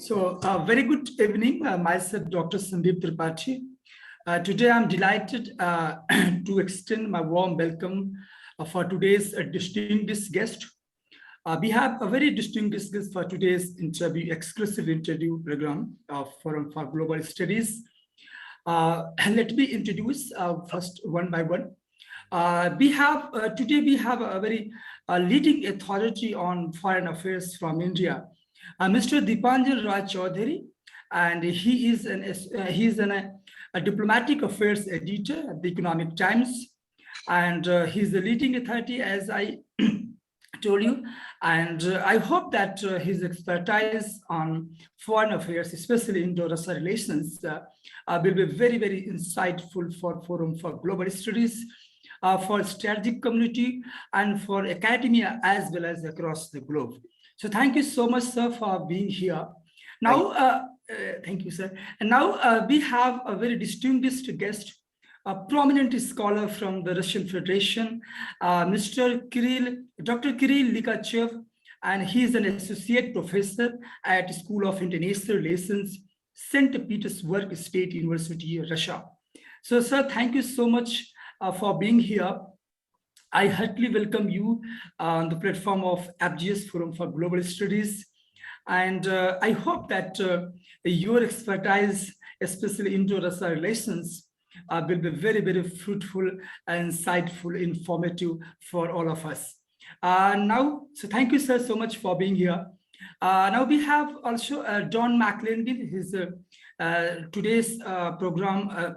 Very good evening. Myself, Dr. Sandeep Tripathi. Today, I'm delighted to extend my warm welcome for today's distinguished guest. We have a very distinguished guest for today's exclusive interview program of Forum for Global Studies. Let me introduce first one by one. Today we have a very leading authority on foreign affairs from India, Mr. Dipanjan Raj Chaudhary, and he is a diplomatic affairs editor at the Economic Times, and he's the leading authority, as I told you, and I hope that his expertise on foreign affairs, especially Indo-Russia relations, will be very, very insightful for Forum for Global Studies, for strategic community, and for academia as well as across the globe. So thank you so much, sir, for being here. Now, thank you, sir. And now we have a very distinguished guest, a prominent scholar from the Russian Federation, Dr. Kirill Likachev, and he is an associate professor at School of International Relations, Saint Petersburg State University, Russia. So, sir, thank you so much for being here. I heartily welcome you on the platform of FGS Forum for Global Studies. And I hope that your expertise, especially Indo-Russia relations, will be very, very fruitful, and insightful, informative for all of us. So thank you, sir, so much for being here. Now we have also Don McLean, he's today's program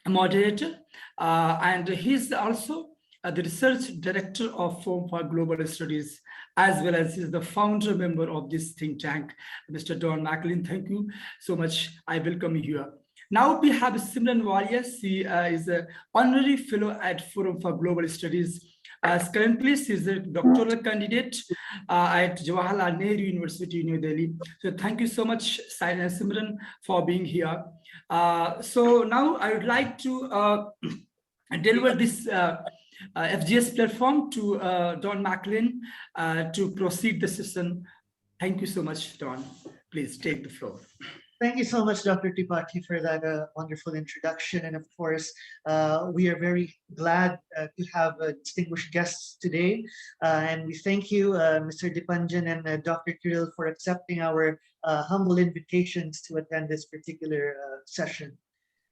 moderator, and he's also the research director of Forum for Global Studies, as well as is the founder member of this think tank. Mr. Don McLean, thank you so much. I welcome you here. Now we have Simran Walia. She is an honorary fellow at Forum for Global Studies. Currently, she is a doctoral candidate at Jawaharlal Nehru University, New Delhi. So thank you so much, Simran, for being here. So now I would like to deliver this FGS platform to Don McLean to proceed the session. Thank you so much, Don. Please take the floor. Thank you so much, Dr. Tripathi, for that wonderful introduction. And of course, we are very glad to have distinguished guests today. And we thank you, Mr. Dipanjan and Dr. Kirill, for accepting our humble invitations to attend this particular session.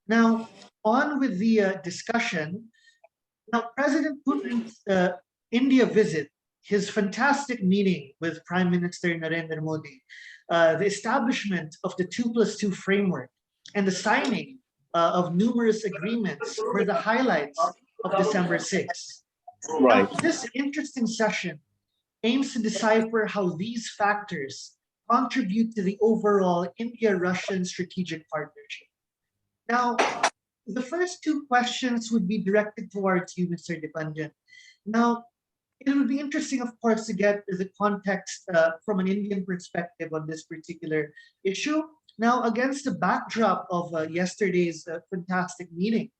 Now, on with the discussion. Now, President Putin's India visit, his fantastic meeting with Prime Minister Narendra Modi, the establishment of the 2+2 framework, and the signing of numerous agreements were the highlights of December 6th. Right. Now, this interesting session aims to decipher how these factors contribute to the overall India-Russian strategic partnership. Now, the first two questions would be directed towards you, Mr. Dipanjan. Now, it would be interesting, of course, to get the context from an Indian perspective on this particular issue. Now, against the backdrop of yesterday's fantastic meeting.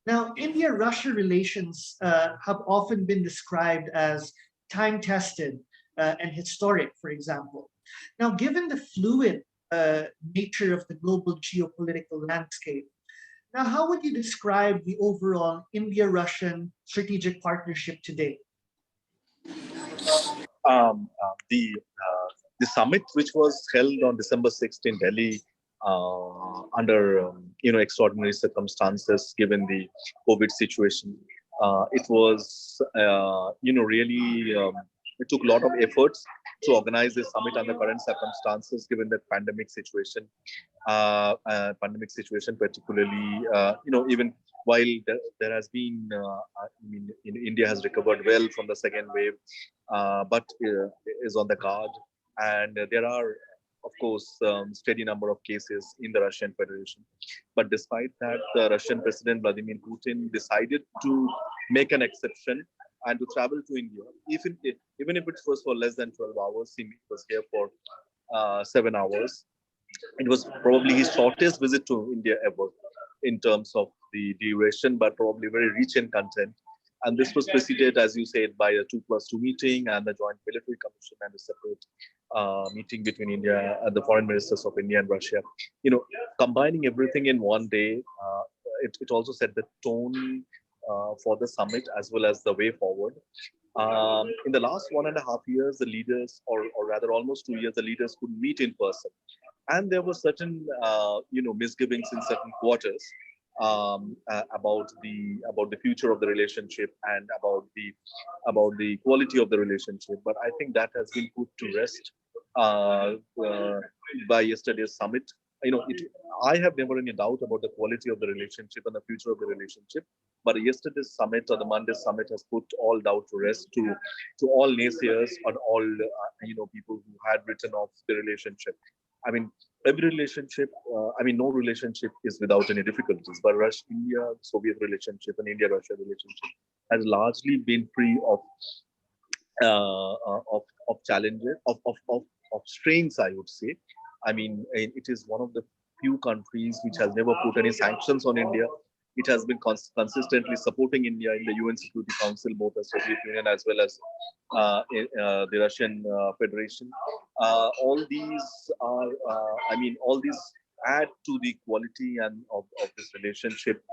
Now, India-Russia relations have often been described as time-tested and historic, for example. Now, given the fluid nature of the global geopolitical landscape, now, how would you describe the overall India-Russian strategic partnership today? The summit, which was held on December 6th in Delhi, under extraordinary circumstances given the COVID situation, it was really it took a lot of efforts to organize this summit under current circumstances, given the pandemic situation. Particularly, even while there has been, India has recovered well from the second wave, but is on the guard, and there are, of course, steady number of cases in the Russian Federation. But despite that, the Russian President Vladimir Putin decided to make an exception and to travel to India, even if it was for less than 12 hours. He was here for 7 hours. It was probably his shortest visit to India ever in terms of the duration, but probably very rich in content. And this was preceded, as you said, by a 2+2 meeting and the Joint Military Commission and a separate meeting between India and the foreign ministers of India and Russia. Combining everything in one day, it also set the tone for the summit as well as the way forward. In the last 1.5 years, the leaders, or rather almost 2 years, the leaders could meet in person, and there were certain misgivings in certain quarters about the future of the relationship and about the quality of the relationship. But I think that has been put to rest by yesterday's summit. I have never any doubt about the quality of the relationship and the future of the relationship. But yesterday's summit, or the Monday summit, has put all doubt to rest to all naysayers and all people who had written off the relationship. I mean, every relationship. No relationship is without any difficulties. But Russia-India-Soviet relationship and India-Russia relationship has largely been free of challenges, of strains, I would say. I mean, it is one of the few countries which has never put any sanctions on India. It has been consistently supporting India in the UN Security Council, both the Soviet Union as well as the Russian Federation. All these add to the quality and of this relationship,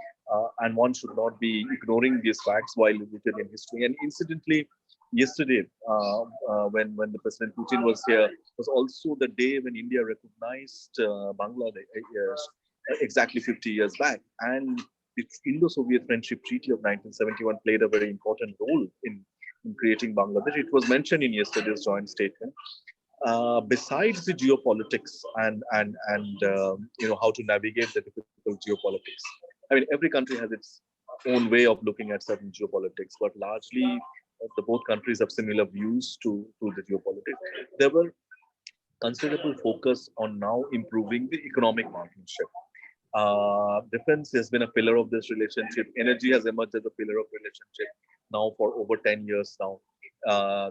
and one should not be ignoring these facts while rooted in history. And incidentally, yesterday, when the President Putin was here, was also the day when India recognized Bangladesh exactly 50 years back. And the Indo-Soviet Friendship Treaty of 1971 played a very important role in creating Bangladesh. It was mentioned in yesterday's joint statement. Besides the geopolitics and how to navigate the difficult geopolitics. I mean, every country has its own way of looking at certain geopolitics, but largely the both countries have similar views to the geopolitics. There were considerable focus on now improving the economic partnership. Defense has been a pillar of this relationship. Energy has emerged as a pillar of relationship now for over 10 years now.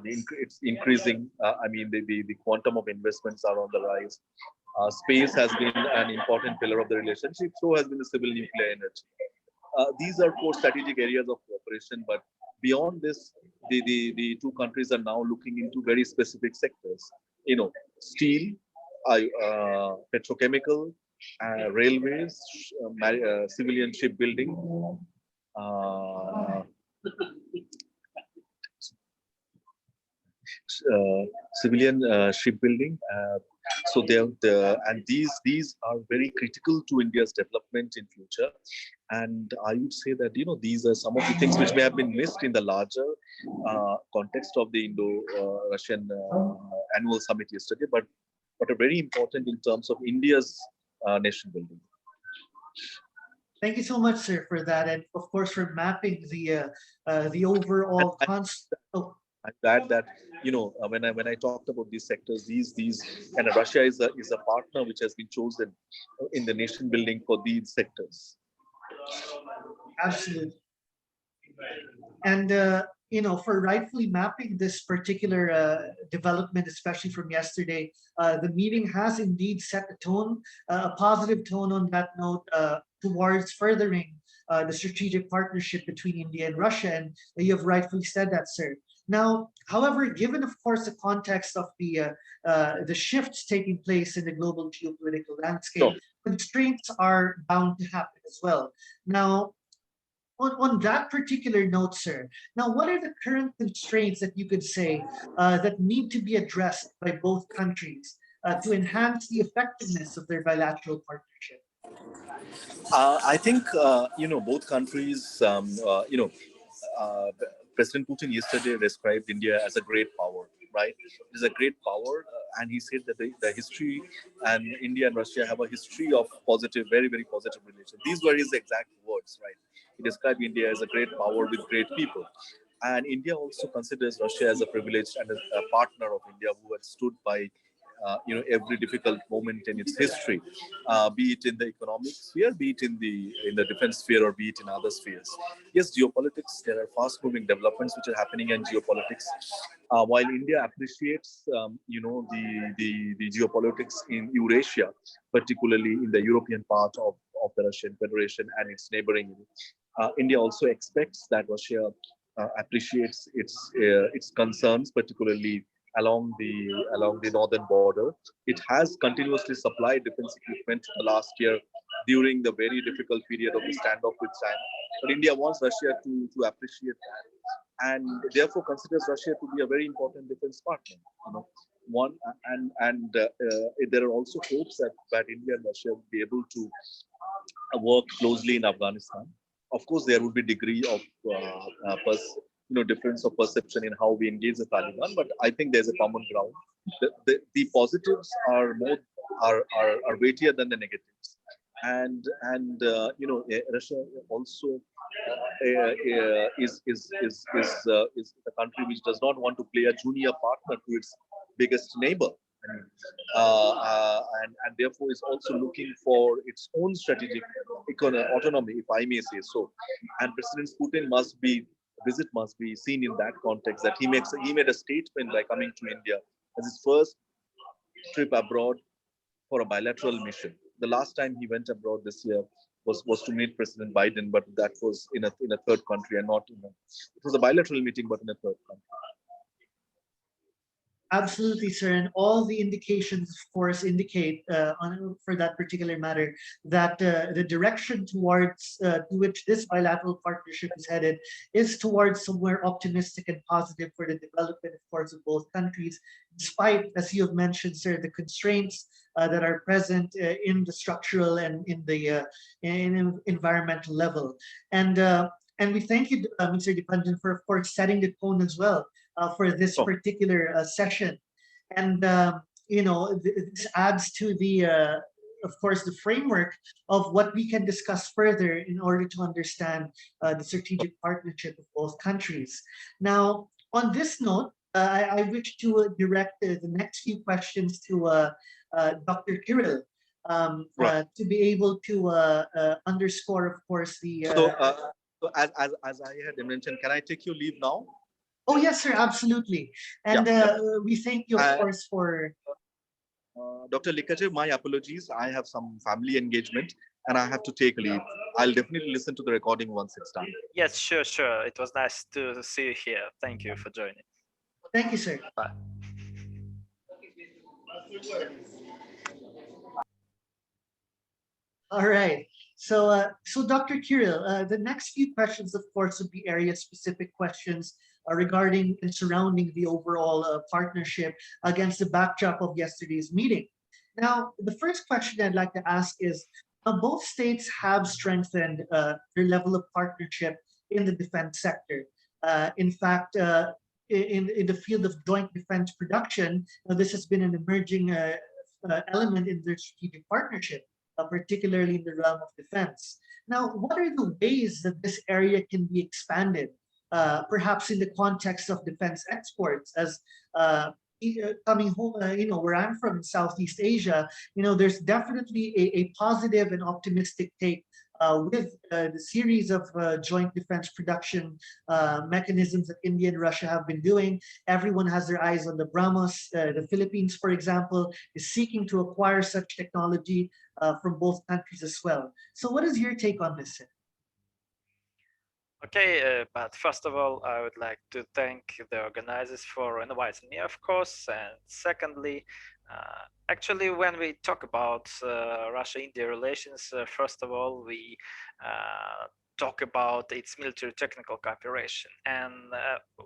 It's increasing. The quantum of investments are on the rise. Space has been an important pillar of the relationship. So has been the civil nuclear energy. These are 4 strategic areas of cooperation. But beyond this, the two countries are now looking into very specific sectors. Steel, petrochemical, railways, civilian shipbuilding, shipbuilding. So these are very critical to India's development in future. And I would say that these are some of the things which may have been missed in the larger context of the Indo-Russian annual summit yesterday, but are very important in terms of India's nation building. Thank you so much, sir, for that, and of course for mapping the overall concept. I'm glad that when I talked about these sectors, these and Russia is a partner which has been chosen in the nation building for these sectors. Absolutely. And for rightfully mapping this particular development, especially from yesterday, the meeting has indeed set a tone, a positive tone on that note, towards furthering the strategic partnership between India and Russia. And you have rightfully said that, sir. Now, however, given, of course, the context of the shifts taking place in the global geopolitical landscape, sure, constraints are bound to happen as well. Now, on that particular note, sir, now what are the current constraints that you could say that need to be addressed by both countries to enhance the effectiveness of their bilateral partnership? I think both countries. President Putin yesterday described India as a great power, right? It is a great power, and he said that the history and India and Russia have a history of positive, very, very positive relations. These were his exact words, right? He described India as a great power with great people. And India also considers Russia as a privileged and a partner of India who had stood by every difficult moment in its history, be it in the economic sphere, be it in the defense sphere, or be it in other spheres. Yes, geopolitics, there are fast-moving developments which are happening in geopolitics. While India appreciates, the geopolitics in Eurasia, particularly in the European part of the Russian Federation and its neighboring, India also expects that Russia appreciates its concerns, particularly along the northern border. It has continuously supplied defense equipment the last year during the very difficult period of the standoff with China. But India wants Russia to appreciate that, and therefore considers Russia to be a very important defense partner. You know, one there are also hopes that India and Russia will be able to work closely in Afghanistan. Of course, there would be degree of difference of perception in how we engage the Taliban, but I think there's a common ground. The positives are more are weightier than the negatives, and Russia also is a country which does not want to play a junior partner to its biggest neighbor. And therefore is also looking for its own strategic autonomy, if I may say so. And President Putin visit must be seen in that context, that he made a statement by coming to India as his first trip abroad for a bilateral mission. The last time he went abroad this year was to meet President Biden, but that was in a third country and not it was a bilateral meeting, but in a third country. Absolutely, sir. And all the indications, of course, indicate for that particular matter that the direction towards to which this bilateral partnership is headed is towards somewhere optimistic and positive for the development, of course, of both countries, despite, as you have mentioned, sir, the constraints that are present in the structural and in the environmental level. And we thank you, Mr. Dipanjan, for, of course, setting the tone as well for this particular session. And, this adds to the, of course, the framework of what we can discuss further in order to understand the strategic partnership of both countries. Now, on this note, I wish to direct the next few questions to Dr. Kirill to be able to underscore, of course, the... So as I had mentioned, can I take your leave now? Oh, yes, sir, absolutely. And we thank you, of course, for... Dr. Likachev, my apologies. I have some family engagement and I have to take leave. I'll definitely listen to the recording once it's done. Yes, sure. It was nice to see you here. Thank you for joining. Thank you, sir. Bye. All right. So Dr. Kirill, the next few questions, of course, would be area-specific questions regarding and surrounding the overall partnership against the backdrop of yesterday's meeting. Now, the first question I'd like to ask is, both states have strengthened their level of partnership in the defense sector. In fact, in the field of joint defense production, this has been an emerging element in their strategic partnership, particularly in the realm of defense. Now, what are the ways that this area can be expanded, perhaps in the context of defense exports? As coming home, where I'm from in Southeast Asia, there's definitely a positive and optimistic take with the series of joint defense production mechanisms that India and Russia have been doing. Everyone has their eyes on the BrahMos. The Philippines, for example, is seeking to acquire such technology from both countries as well. So what is your take on this, sir? Okay, but first of all, I would like to thank the organizers for inviting me, of course. And secondly, actually, when we talk about Russia-India relations, first of all, we talk about its military technical cooperation. And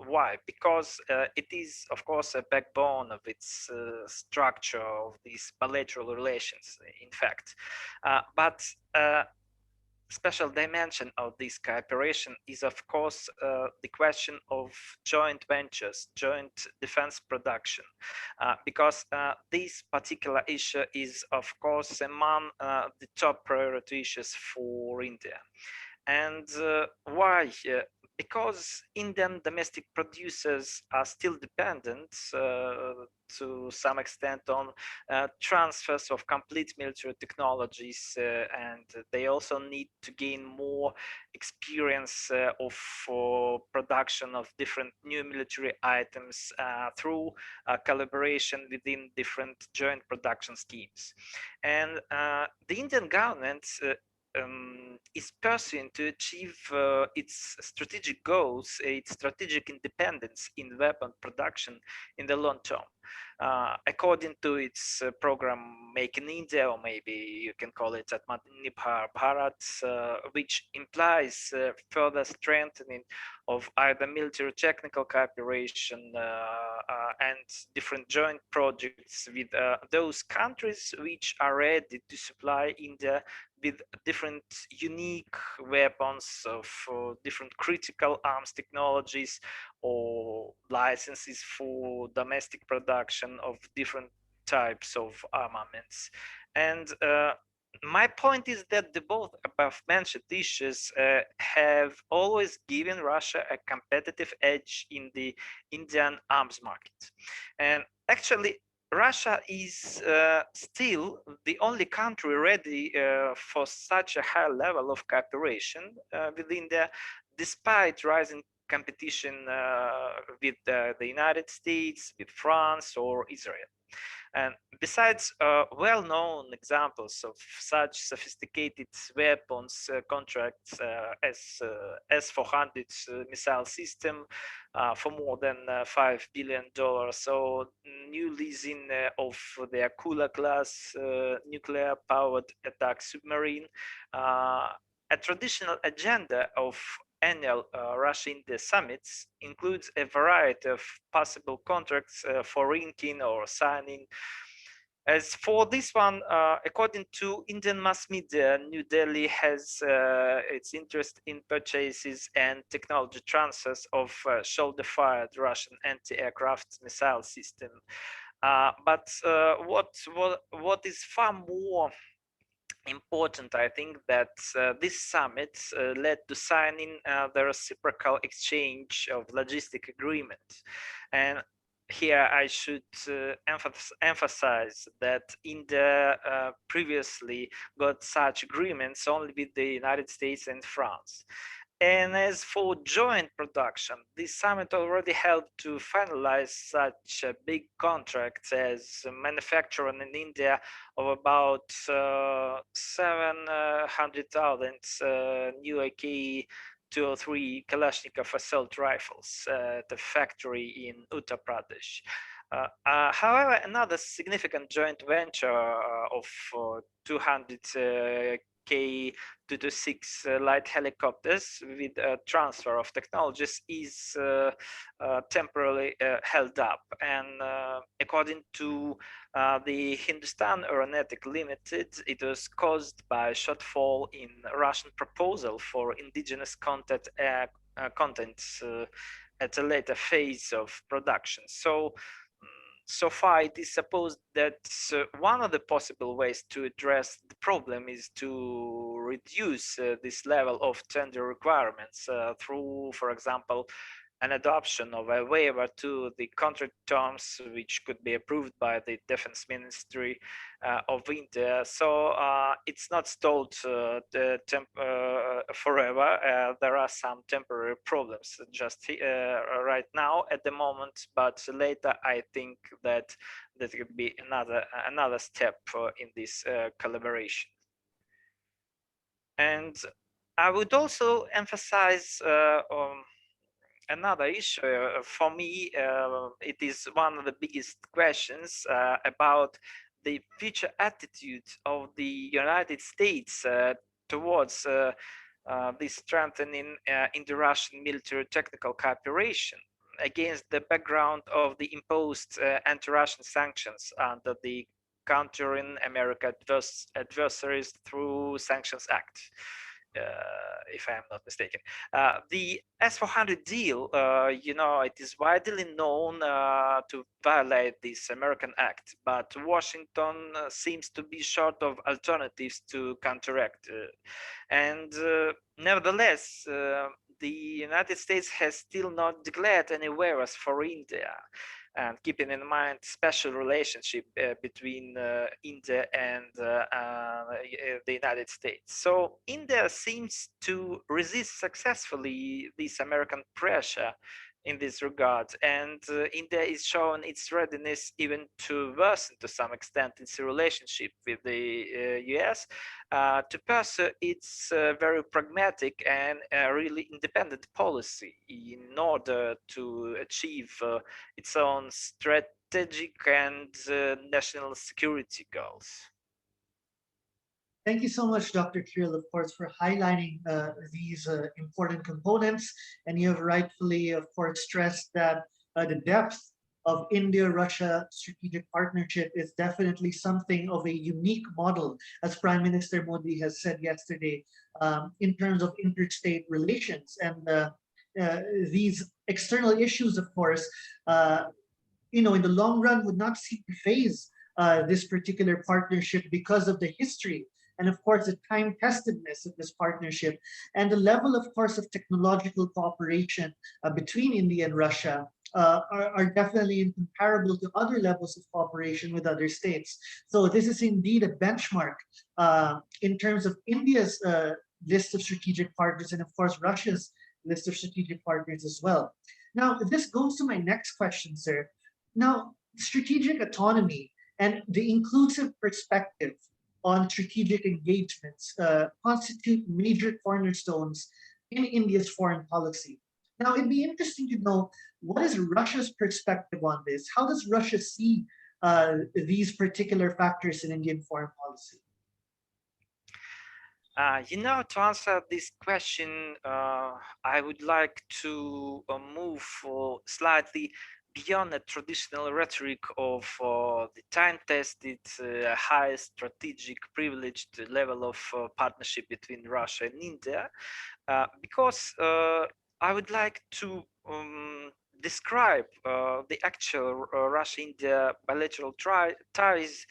why? Because it is, of course, a backbone of its structure of these bilateral relations, in fact. But special dimension of this cooperation is, of course, the question of joint ventures, joint defense production, because this particular issue is, of course, among the top priority issues for India. And why? Because Indian domestic producers are still dependent to some extent on transfers of complete military technologies, and they also need to gain more experience of production of different new military items through collaboration within different joint production schemes. And the Indian government is pursuing to achieve its strategic goals, its strategic independence in weapon production in the long term. According to its program Make in India, or maybe you can call it Atmanirbhar Bharat, which implies further strengthening of either military technical cooperation and different joint projects with those countries which are ready to supply India with different unique weapons of different critical arms technologies or licenses for domestic production of different types of armaments. And my point is that the both above mentioned issues have always given Russia a competitive edge in the Indian arms market. And actually, Russia is still the only country ready for such a high level of cooperation with India, despite rising competition with the United States, with France, or Israel. And besides well-known examples of such sophisticated weapons contracts as S-400 missile system for more than $5 billion, so new leasing of the Akula class nuclear-powered attack submarine, a traditional agenda of annual Russia-India summits includes a variety of possible contracts for inking or signing. As for this one, according to Indian mass media, New Delhi has its interest in purchases and technology transfers of shoulder-fired Russian anti-aircraft missile system. But what is far more important, I think, that this summit led to signing the reciprocal exchange of logistic agreement. And here I should emphasize that India previously got such agreements only with the United States and France. And as for joint production, this summit already helped to finalize such a big contracts as manufacturing in India of about 700,000 new AK-203 Kalashnikov assault rifles at a factory in Uttar Pradesh. However, another significant joint venture of 200 K-226 light helicopters with transfer of technologies is temporarily held up. And according to the Hindustan Aeronautic Limited, it was caused by a shortfall in Russian proposal for indigenous contents at a later phase of production. So far, it is supposed that one of the possible ways to address the problem is to reduce this level of tender requirements through, for example, an adoption of a waiver to the contract terms, which could be approved by the Defense Ministry of India. So it's not stalled forever. There are some temporary problems just right now at the moment, but later I think that could be another step in this collaboration. And I would also emphasize another issue for me. It is one of the biggest questions about the future attitude of the United States towards this strengthening in the Russian military technical cooperation against the background of the imposed anti-Russian sanctions under the Countering American Adversaries Through Sanctions Act. If I am not mistaken. The S-400 deal, it is widely known to violate this American act, but Washington seems to be short of alternatives to counteract. And nevertheless, the United States has still not declared any waivers for India. And keeping in mind special relationship between India and the United States. So India seems to resist successfully this American pressure in this regard, and India is showing its readiness even to worsen to some extent its relationship with the US to pursue its very pragmatic and really independent policy in order to achieve its own strategic and national security goals. Thank you so much, Dr. Kirill, of course, for highlighting these important components. And you have rightfully, of course, stressed that the depth of India-Russia strategic partnership is definitely something of a unique model, as Prime Minister Modi has said yesterday, in terms of interstate relations. And these external issues, of course, in the long run would not seem to phase this particular partnership because of the history and of course the time-testedness of this partnership and the level, of course, of technological cooperation between India and Russia are definitely incomparable to other levels of cooperation with other states. So this is indeed a benchmark in terms of India's list of strategic partners and of course Russia's list of strategic partners as well. Now, this goes to my next question, sir. Now, strategic autonomy and the inclusive perspective on strategic engagements constitute major cornerstones in India's foreign policy. Now, it'd be interesting to know, what is Russia's perspective on this? How does Russia see these particular factors in Indian foreign policy? To answer this question, I would like to move slightly beyond the traditional rhetoric of the time-tested, high strategic privileged level of partnership between Russia and India, because I would like to describe the actual Russia-India bilateral ties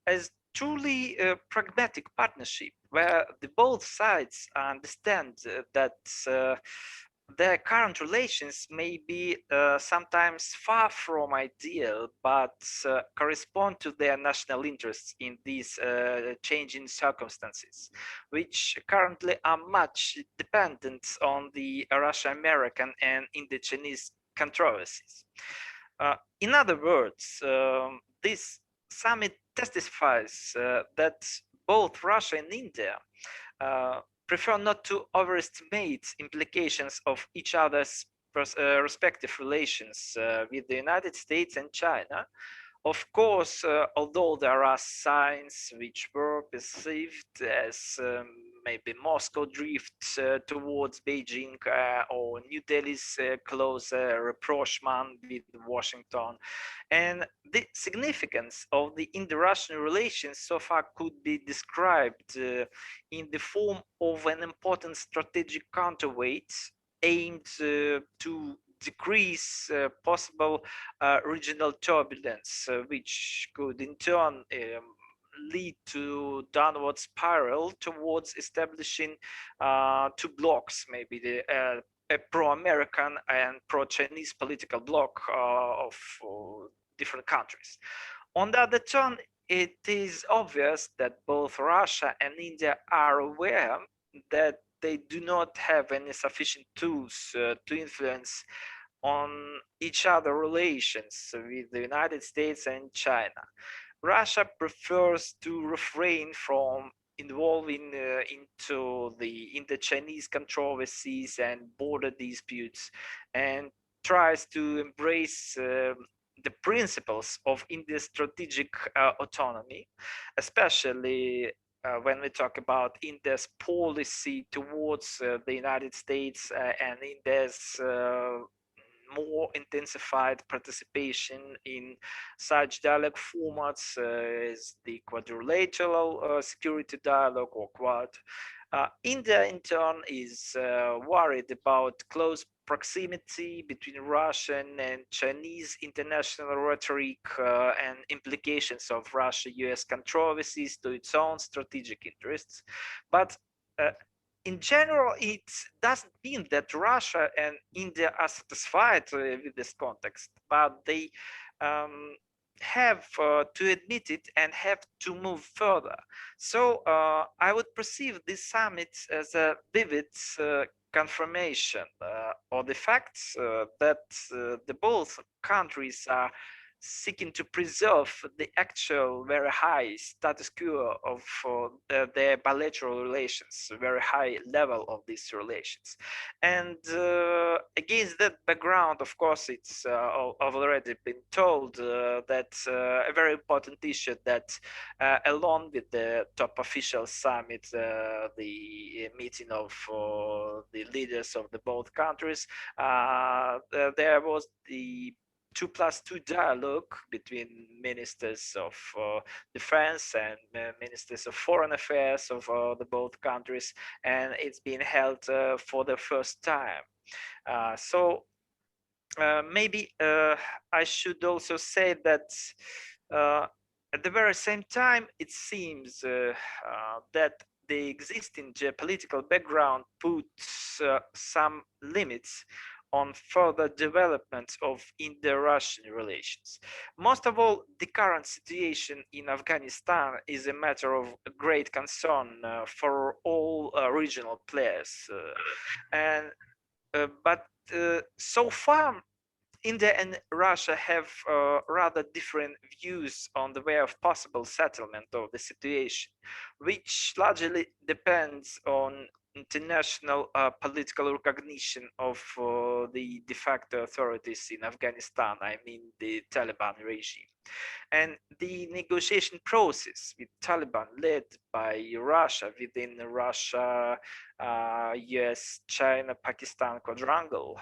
as truly a pragmatic partnership where the both sides understand that their current relations may be sometimes far from ideal, but correspond to their national interests in these changing circumstances, which currently are much dependent on the Russo-American and Indo-Chinese controversies. In other words, this summit testifies that both Russia and India prefer not to overestimate implications of each other's respective relations with the United States and China. Of course, although there are signs which were perceived as maybe Moscow drift towards Beijing or New Delhi's close rapprochement with Washington. And the significance of the Indo-Russian relations so far could be described in the form of an important strategic counterweight aimed to decrease possible regional turbulence, which could in turn lead to downward spiral towards establishing two blocks, maybe a pro-American and pro-Chinese political bloc of different countries. On the other turn, it is obvious that both Russia and India are aware that they do not have any sufficient tools to influence on each other relations with the United States and China. Russia prefers to refrain from involving into the Indo-Chinese controversies and border disputes, and tries to embrace the principles of India's strategic autonomy, especially when we talk about India's policy towards the United States and India's more intensified participation in such dialogue formats as the quadrilateral security dialogue or Quad. India, in turn, is worried about close proximity between Russian and Chinese international rhetoric and implications of Russia-US controversies to its own strategic interests. But in general, it doesn't mean that Russia and India are satisfied with this context, but they have to admit it and have to move further. So I would perceive this summit as a vivid confirmation or the facts that the both countries are seeking to preserve the actual very high status quo of their bilateral relations, very high level of these relations. And against that background, of course, it's already been told that a very important issue that along with the top official summit, the meeting of the leaders of the both countries, there was the 2+2 dialogue between ministers of defense and ministers of foreign affairs of the both countries, and it's been held for the first time. So maybe I should also say that at the very same time, it seems that the existing geopolitical background puts some limits on further development of Indo-Russian relations. Most of all, the current situation in Afghanistan is a matter of great concern for all regional players. But so far, India and Russia have rather different views on the way of possible settlement of the situation, which largely depends on international political recognition of the de facto authorities in Afghanistan, I mean the Taliban regime. And the negotiation process with Taliban led by Russia within Russia, US, China, Pakistan quadrangle,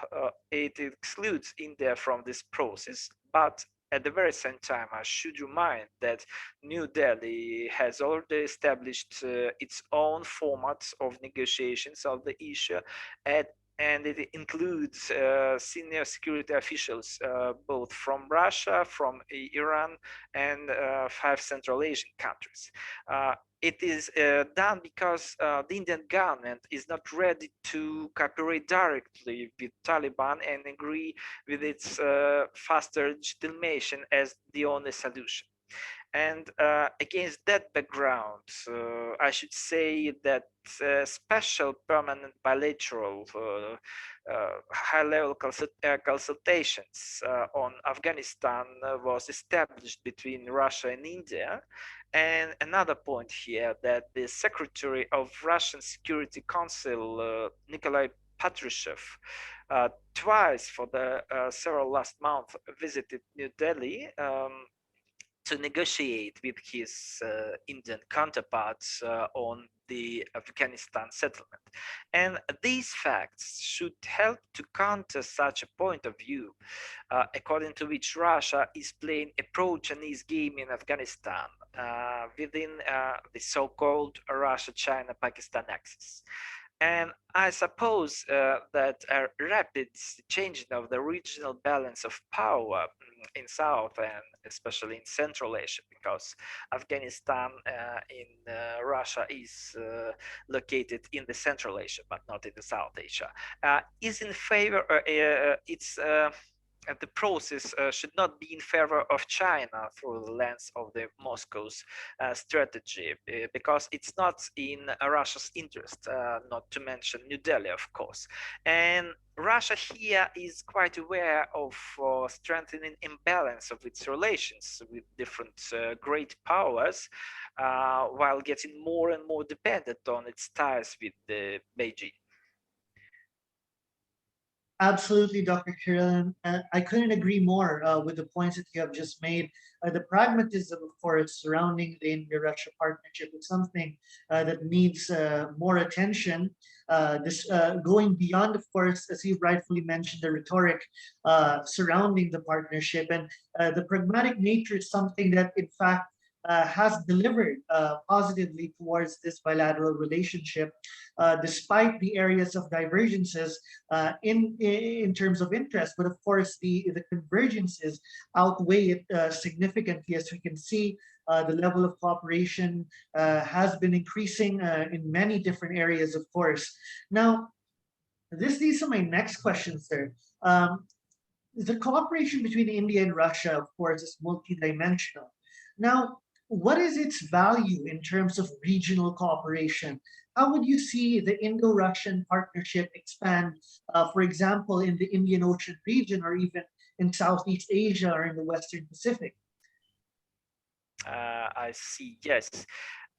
it excludes India from this process, but at the very same time, I should remind that New Delhi has already established its own formats of negotiations of the issue, and it includes senior security officials, both from Russia, from Iran, and 5 Central Asian countries. It is done because the Indian government is not ready to cooperate directly with Taliban and agree with its faster legitimation as the only solution. And against that background, I should say that special permanent bilateral high-level consultations on Afghanistan was established between Russia and India. And another point here, that the Secretary of Russian Security Council, Nikolai Patrushev, twice for the several last month visited New Delhi to negotiate with his Indian counterparts on the Afghanistan settlement. And these facts should help to counter such a point of view, according to which Russia is playing a pro-Chinese game in Afghanistan within the so-called Russia-China-Pakistan axis. And I suppose that a rapid changing of the regional balance of power in South and especially in Central Asia, because Afghanistan in Russia is located in the Central Asia, but not in the South Asia, is in favor, the process should not be in favor of China through the lens of the Moscow's strategy, because it's not in Russia's interest, not to mention New Delhi, of course. And Russia here is quite aware of strengthening imbalance of its relations with different great powers, while getting more and more dependent on its ties with Beijing. Absolutely, Dr. Kirill. I couldn't agree more with the points that you have just made. The pragmatism, of course, surrounding the India-Russia partnership is something that needs more attention. This going beyond, of course, as you rightfully mentioned, the rhetoric surrounding the partnership, and the pragmatic nature is something that, in fact, has delivered positively towards this bilateral relationship, despite the areas of divergences in terms of interest. But of course, the convergences outweigh it significantly. As we can see, the level of cooperation has been increasing in many different areas, of course. Now, this leads to my next question, sir. The cooperation between India and Russia, of course, is multidimensional. Now, what is its value in terms of regional cooperation? how would you see the Indo-Russian partnership expand, for example, in the Indian Ocean region, or even in Southeast Asia or in the Western Pacific? I see. Yes.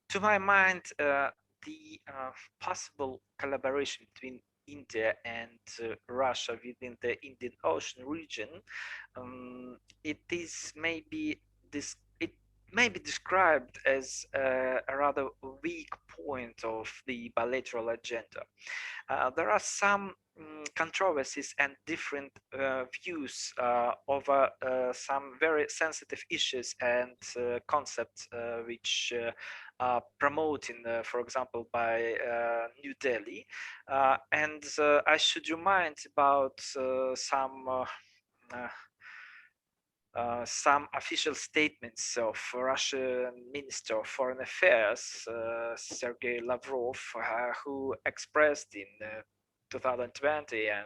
To my mind, the possible collaboration between India and Russia within the Indian Ocean region, it is maybe this. It may be described as a rather weak point of the bilateral agenda. There are some controversies and different views over some very sensitive issues and concepts which are promoting, for example, by New Delhi. And I should remind about some official statements of Russian Minister of Foreign Affairs, Sergei Lavrov, who expressed in 2020 and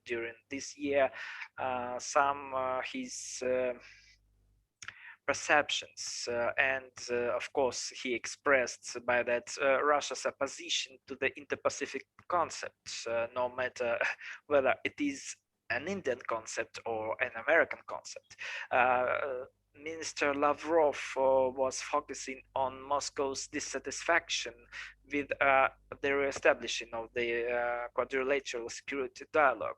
during this year some his perceptions, and of course he expressed by that Russia's opposition to the Indo-Pacific concept, no matter whether it is an Indian concept or an American concept. Minister Lavrov was focusing on Moscow's dissatisfaction with the re-establishing of the quadrilateral security dialogue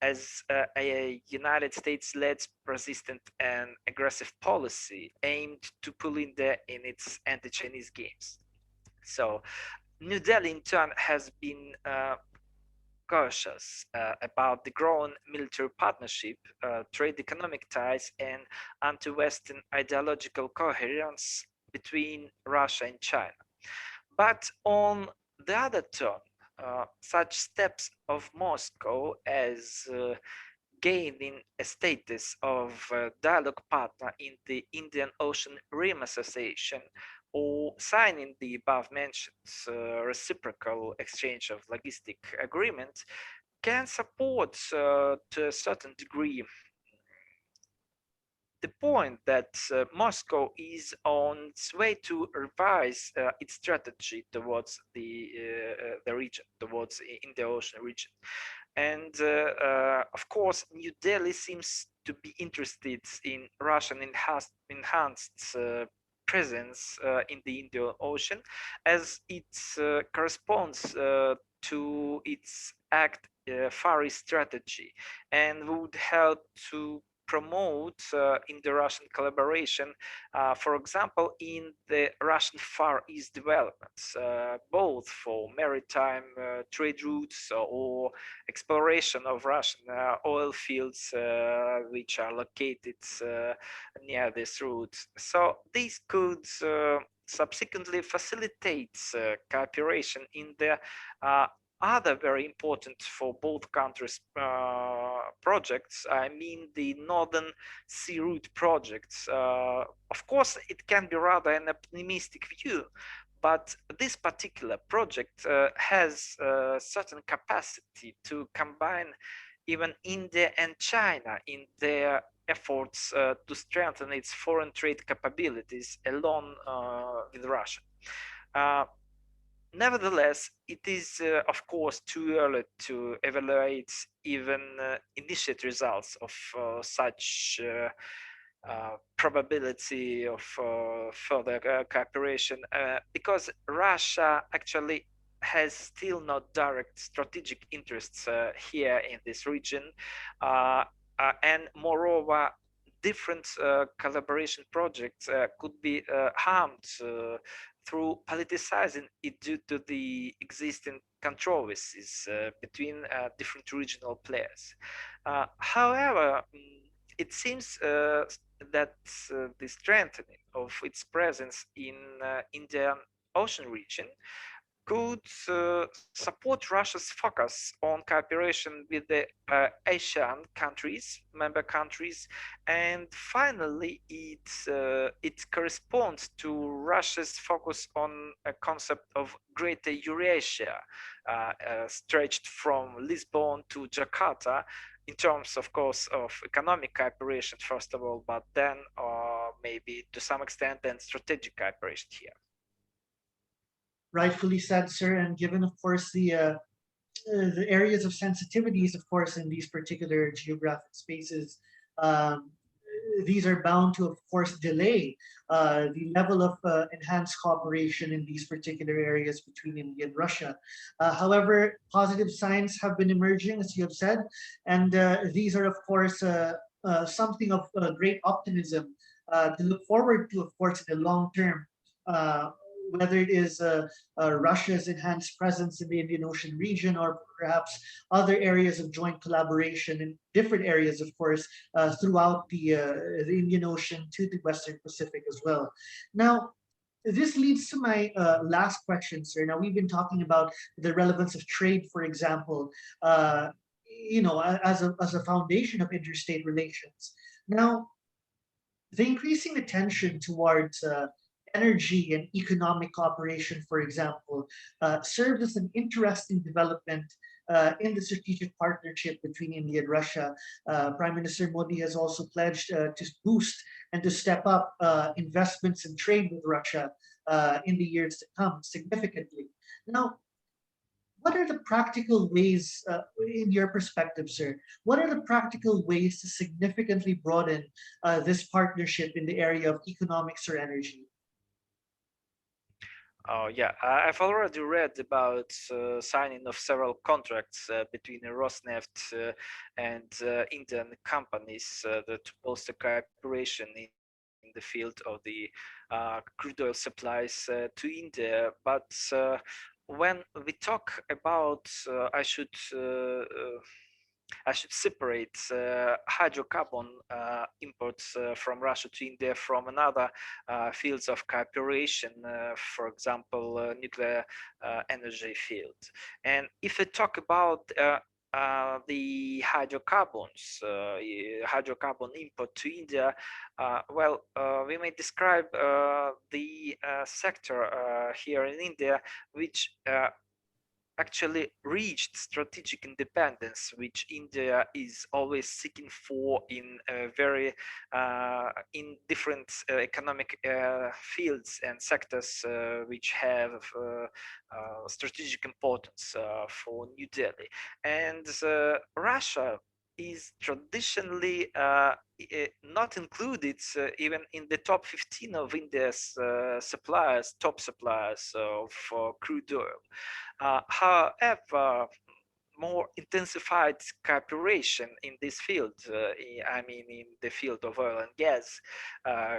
as a United States-led persistent and aggressive policy aimed to pull India in its anti-Chinese games. So New Delhi in turn has been cautious about the growing military partnership, trade economic ties, and anti-Western ideological coherence between Russia and China. But on the other turn, such steps of Moscow as gaining a status of dialogue partner in the Indian Ocean Rim Association or signing the above mentioned reciprocal exchange of logistic agreement can support to a certain degree the point that Moscow is on its way to revise its strategy towards the region, towards the Indian Ocean region. And of course, New Delhi seems to be interested in Russian enhanced presence in the Indian Ocean, as it corresponds to its Act Far East strategy and would help to promote in the Russian collaboration, for example, in the Russian Far East developments, both for maritime trade routes or exploration of Russian oil fields which are located near this route. So this could subsequently facilitate cooperation in the other very important for both countries projects, I mean the Northern Sea Route projects. Of course, it can be rather an optimistic view, but this particular project has a certain capacity to combine even India and China in their efforts to strengthen its foreign trade capabilities along with Russia. Nevertheless, it is, of course, too early to evaluate even initial results of such probability of further cooperation, because Russia actually has still not direct strategic interests here in this region, and moreover, different collaboration projects could be harmed through politicizing it due to the existing controversies between different regional players. However, it seems that the strengthening of its presence in Indian Ocean region could support Russia's focus on cooperation with the Asian countries, member countries, and finally, it corresponds to Russia's focus on a concept of Greater Eurasia, stretched from Lisbon to Jakarta, in terms, of course, of economic cooperation, first of all, but then maybe to some extent, then strategic cooperation here. rightfully said, sir, and given, of course, the areas of sensitivities, of course, in these particular geographic spaces, um, these are bound to, of course, delay the level of enhanced cooperation in these particular areas between India and Russia. However, positive signs have been emerging, as you have said, and these are, of course, something of great optimism to look forward to, of course, in the long term. Whether it is Russia's enhanced presence in the Indian Ocean region, or perhaps other areas of joint collaboration in different areas, of course, throughout the Indian Ocean to the Western Pacific as well. Now, this leads to my last question, sir. Now, we've been talking about the relevance of trade, for example, as a foundation of interstate relations. Now, the increasing attention towards energy and economic cooperation, for example, served as an interesting development in the strategic partnership between India and Russia. Prime Minister Modi has also pledged to boost and to step up investments and trade with Russia in the years to come significantly. Now, what are the practical ways, in your perspective, sir, what are the practical ways to significantly broaden this partnership in the area of economics or energy? Oh yeah, I've already read about signing of several contracts between Rosneft and Indian companies that bolster cooperation in the field of the crude oil supplies to India. But when we talk about, I should separate hydrocarbon imports from Russia to India from another fields of cooperation, for example, nuclear energy field. And if we talk about the hydrocarbon import to India, we may describe the sector here in India, which actually reached strategic independence, which India is always seeking for in in different economic fields and sectors which have strategic importance for New Delhi. And Russia is traditionally not included even in the top 15 of India's top suppliers of crude oil. However, more intensified cooperation in this field, in the field of oil and gas,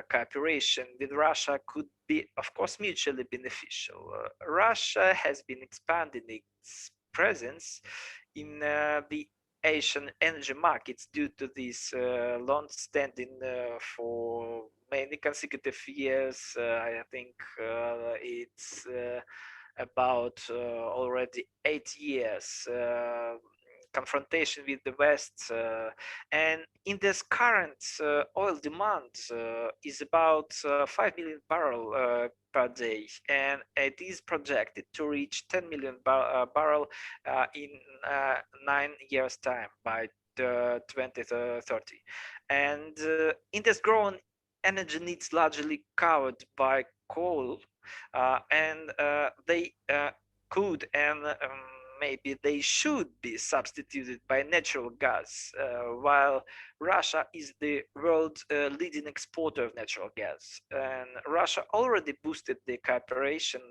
cooperation with Russia could be, of course, mutually beneficial. Russia has been expanding its presence in the Asian energy markets due to this long-standing for many consecutive years. I think it's about already 8 years confrontation with the West, and in this current oil demand is about 5 million barrel per day, and it is projected to reach 10 million barrel in 9 years time by 2030. And India's growing energy needs largely covered by coal, and they could and maybe they should be substituted by natural gas, while Russia is the world's leading exporter of natural gas. And Russia already boosted the cooperation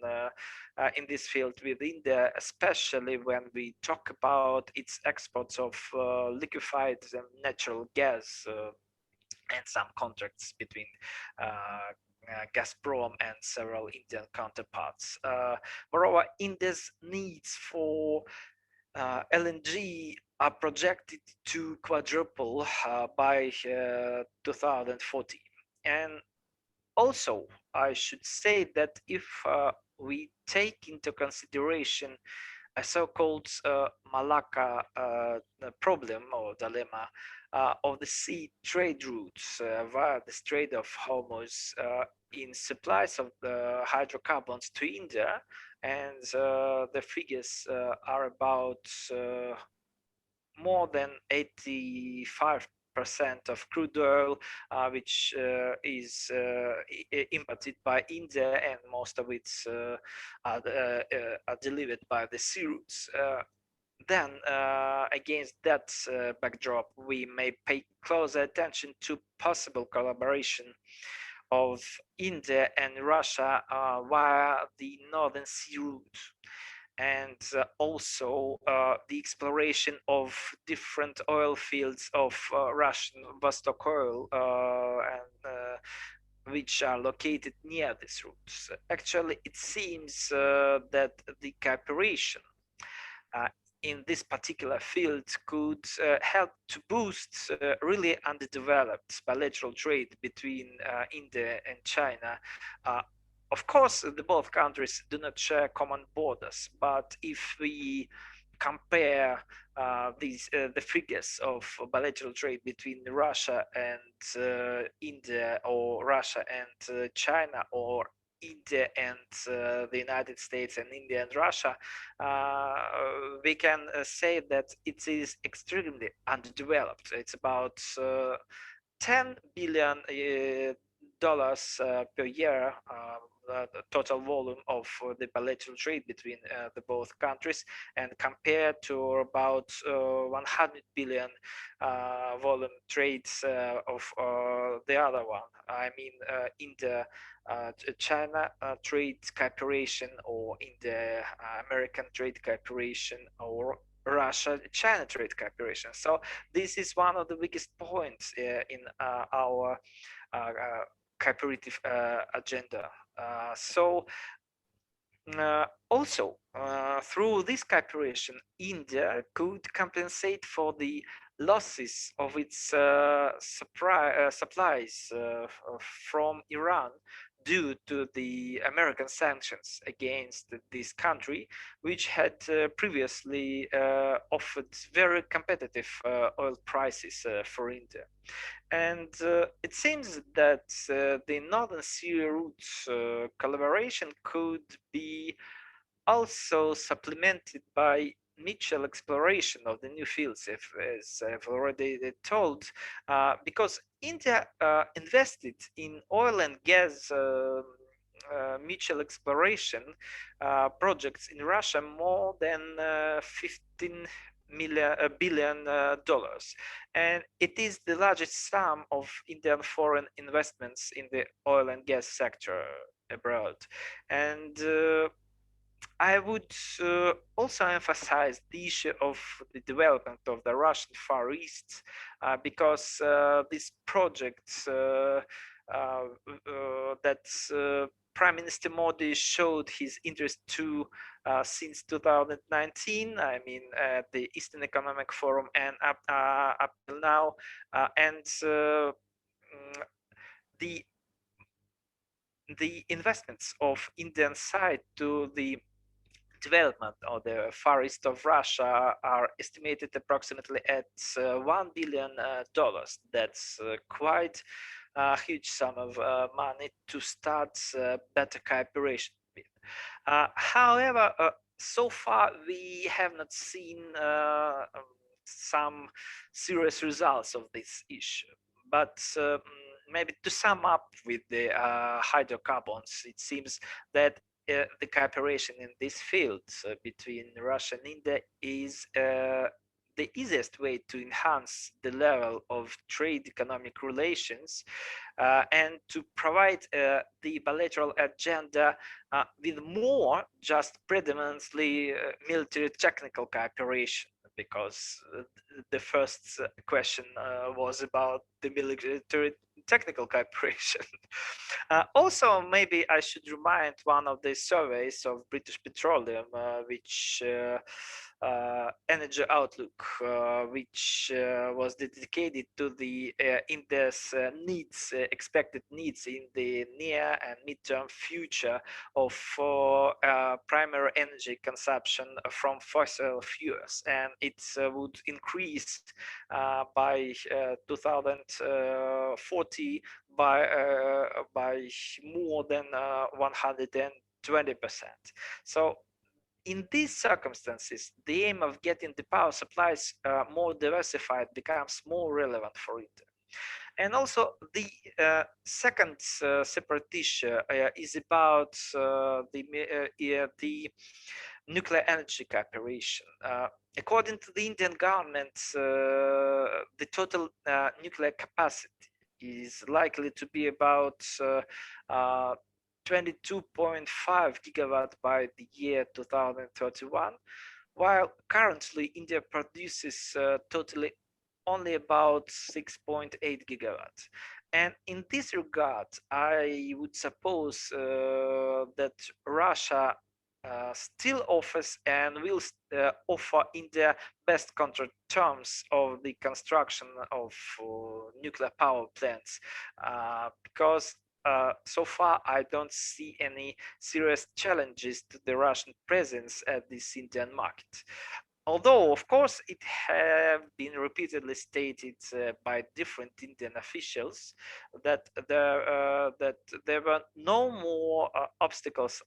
in this field with India, especially when we talk about its exports of liquefied natural gas and some contracts between Gazprom and several Indian counterparts. Moreover, India's needs for LNG are projected to quadruple by 2040. And also, I should say that if we take into consideration a so-called Malacca problem or dilemma of the sea trade routes via the Strait of Hormuz in supplies of the hydrocarbons to India, and the figures are about more than 85 of crude oil, which is imported by India, and most of it are delivered by the sea routes. Then, against that backdrop, we may pay closer attention to possible collaboration of India and Russia via the Northern Sea route, and also the exploration of different oil fields of Russian Vostok oil, which are located near these routes. Actually, it seems that the cooperation in this particular field could help to boost really underdeveloped bilateral trade between India and China. Of course, the both countries do not share common borders, but if we compare the figures of bilateral trade between Russia and India, or Russia and China, or India and the United States, and India and Russia, we can say that it is extremely underdeveloped. It's about $10 billion per year, the total volume of the bilateral trade between the both countries, and compared to about 100 billion volume trades of the other one. I mean, India China trade cooperation, or India-American trade cooperation, or Russia-China trade cooperation. So this is one of the biggest points in our cooperative agenda. Also, through this cooperation, India could compensate for the losses of its supplies from Iran due to the American sanctions against this country, which had previously offered very competitive oil prices for India. And it seems that the Northern Sea route collaboration could be also supplemented by mutual exploration of the new fields, as I've already told, because India invested in oil and gas mutual exploration projects in Russia more than 15 billion dollars, and it is the largest sum of Indian foreign investments in the oil and gas sector abroad. And I would also emphasize the issue of the development of the Russian Far East, because this project that Prime Minister Modi showed his interest to since 2019, I mean, the Eastern Economic Forum, and up till now, and the investments of Indian side to the development of the Far East of Russia are estimated approximately at $1 billion. That's quite a huge sum of money to start better cooperation with. However, so far we have not seen some serious results of this issue. But maybe to sum up with the hydrocarbons, it seems that the cooperation in this field between Russia and India is the easiest way to enhance the level of trade economic relations and to provide the bilateral agenda with more just predominantly military technical cooperation, because the first question was about the military technical cooperation. Also, maybe I should remind one of the surveys of British Petroleum, which Energy Outlook, which was dedicated to the India's needs, expected needs in the near and midterm future of primary energy consumption from fossil fuels, and it would increase by 2040 by more than 120%. So In these circumstances, the aim of getting the power supplies more diversified becomes more relevant for India. And also the second separate issue is about the nuclear energy cooperation. According to the Indian government, the total nuclear capacity is likely to be about 22.5 gigawatt by the year 2031, while currently India produces totally only about 6.8 gigawatts. And in this regard, I would suppose that Russia still offers and will offer India best contract terms of the construction of nuclear power plants, because so far I don't see any serious challenges to the Russian presence at this Indian market. Although, of course, it have been repeatedly stated by different Indian officials that there were no more obstacles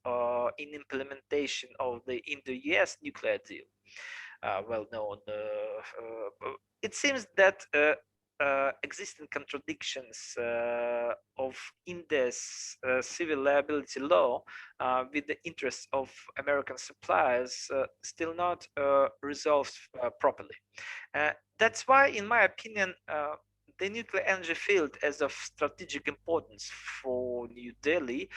in implementation of the Indo-US nuclear deal. Well known. It seems that existing contradictions of India's civil liability law with the interests of American suppliers still not resolved properly. That's why, in my opinion, the nuclear energy field as of strategic importance for New Delhi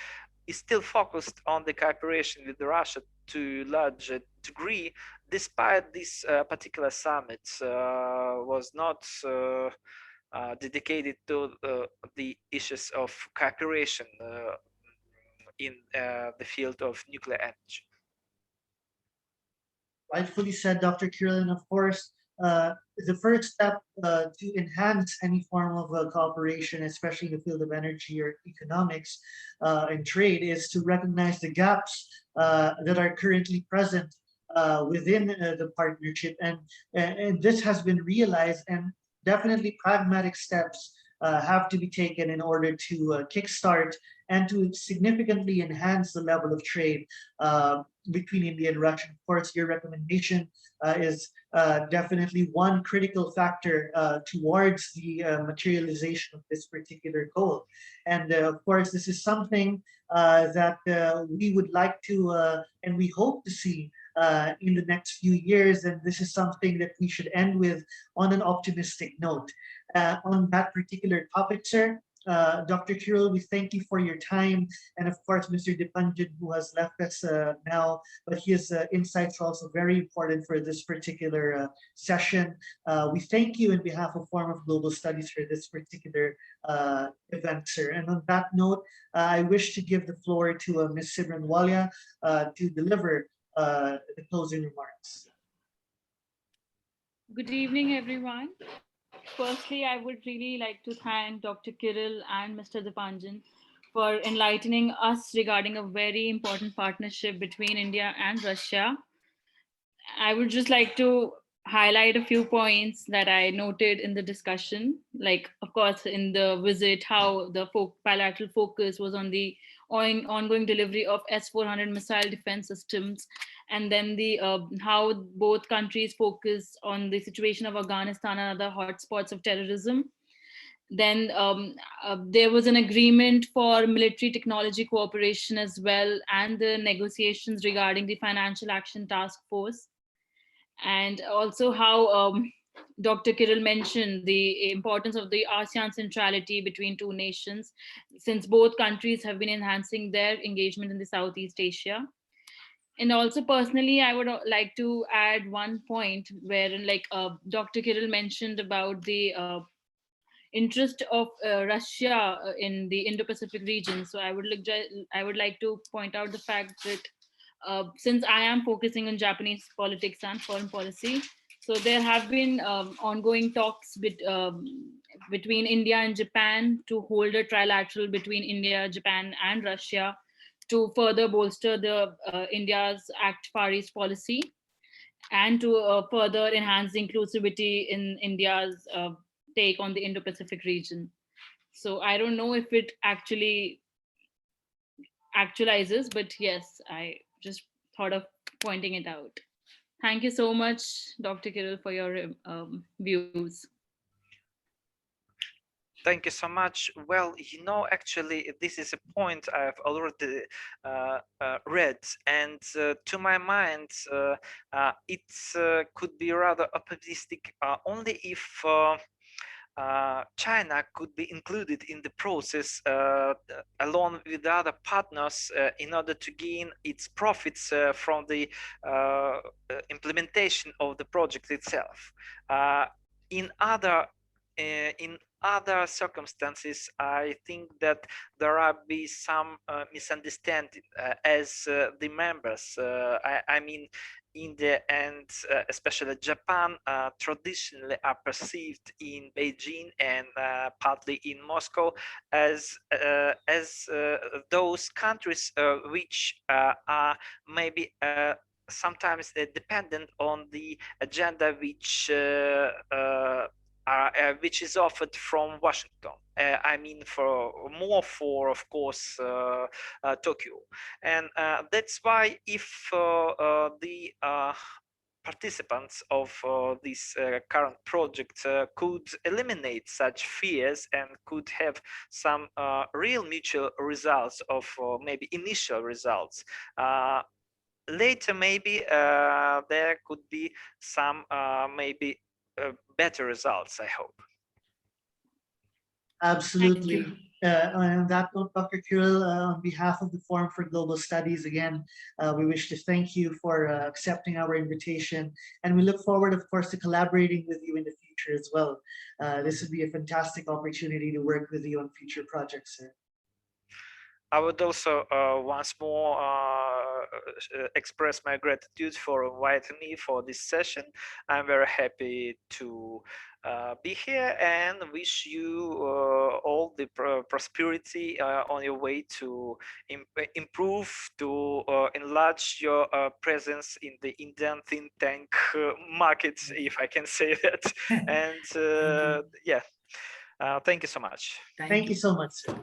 is still focused on the cooperation with Russia to a large degree, despite this particular summit was not dedicated to the issues of cooperation in the field of nuclear energy. Rightfully said, Dr. Kirill, and of course, the first step to enhance any form of cooperation, especially in the field of energy or economics and trade, is to recognize the gaps that are currently present within the partnership. And this has been realized, and definitely pragmatic steps have to be taken in order to kickstart and to significantly enhance the level of trade between India and Russia. Of course, your recommendation is definitely one critical factor towards the materialization of this particular goal. And of course, this is something that we would like to and we hope to see in the next few years. And this is something that we should end with on an optimistic note. On that particular topic, sir, Dr. Kirill, we thank you for your time. And of course, Mr. Dipanjan, who has left us now, but his insights are also very important for this particular session. We thank you in behalf of Forum of Global Studies for this particular event, sir. And on that note, I wish to give the floor to Ms. Simran Walia to deliver the closing remarks. Good evening, everyone. Firstly, I would really like to thank Dr. Kirill and Mr. Dipanjan for enlightening us regarding a very important partnership between India and Russia. I would just like to highlight a few points that I noted in the discussion. Like, of course, in the visit, how the bilateral focus was on the ongoing delivery of S-400 missile defense systems, and then the how both countries focus on the situation of Afghanistan and other hotspots of terrorism. Then there was an agreement for military technology cooperation as well, and the negotiations regarding the Financial Action Task Force. And also how Dr. Kirill mentioned the importance of the ASEAN centrality between two nations, since both countries have been enhancing their engagement in the Southeast Asia. And also personally, I would like to add one point where Dr. Kirill mentioned about the interest of Russia in the Indo-Pacific region. So I would like to point out the fact that since I am focusing on Japanese politics and foreign policy, so there have been ongoing talks between India and Japan to hold a trilateral between India, Japan, and Russia to further bolster the India's Act Far East policy, and to further enhance the inclusivity in India's take on the Indo-Pacific region. So I don't know if it actually actualizes, but yes, I just thought of pointing it out. Thank you so much, Dr. Kirill, for your views. Thank you so much. Well, actually, this is a point I've already read, and to my mind, it could be rather optimistic only if China could be included in the process along with other partners in order to gain its profits from the implementation of the project itself. In other circumstances, I think that there will be some misunderstanding as the members. I mean, India and especially Japan traditionally are perceived in Beijing and partly in Moscow as those countries which are maybe sometimes dependent on the agenda which is offered from Washington. I mean, of course, Tokyo, and that's why if the participants of this current project could eliminate such fears and could have some real mutual results of maybe initial results. Later, maybe there could be some maybe better results, I hope. Absolutely. On that note, Dr. Kirill, on behalf of the Forum for Global Studies, again, we wish to thank you for accepting our invitation. And we look forward, of course, to collaborating with you in the future as well. This would be a fantastic opportunity to work with you on future projects, sir. I would also once more express my gratitude for inviting me for this session. I'm very happy to be here and wish you all the prosperity on your way to improve, to enlarge your presence in the Indian think tank market, if I can say that. And yeah, thank you so much. Thank you so much, sir.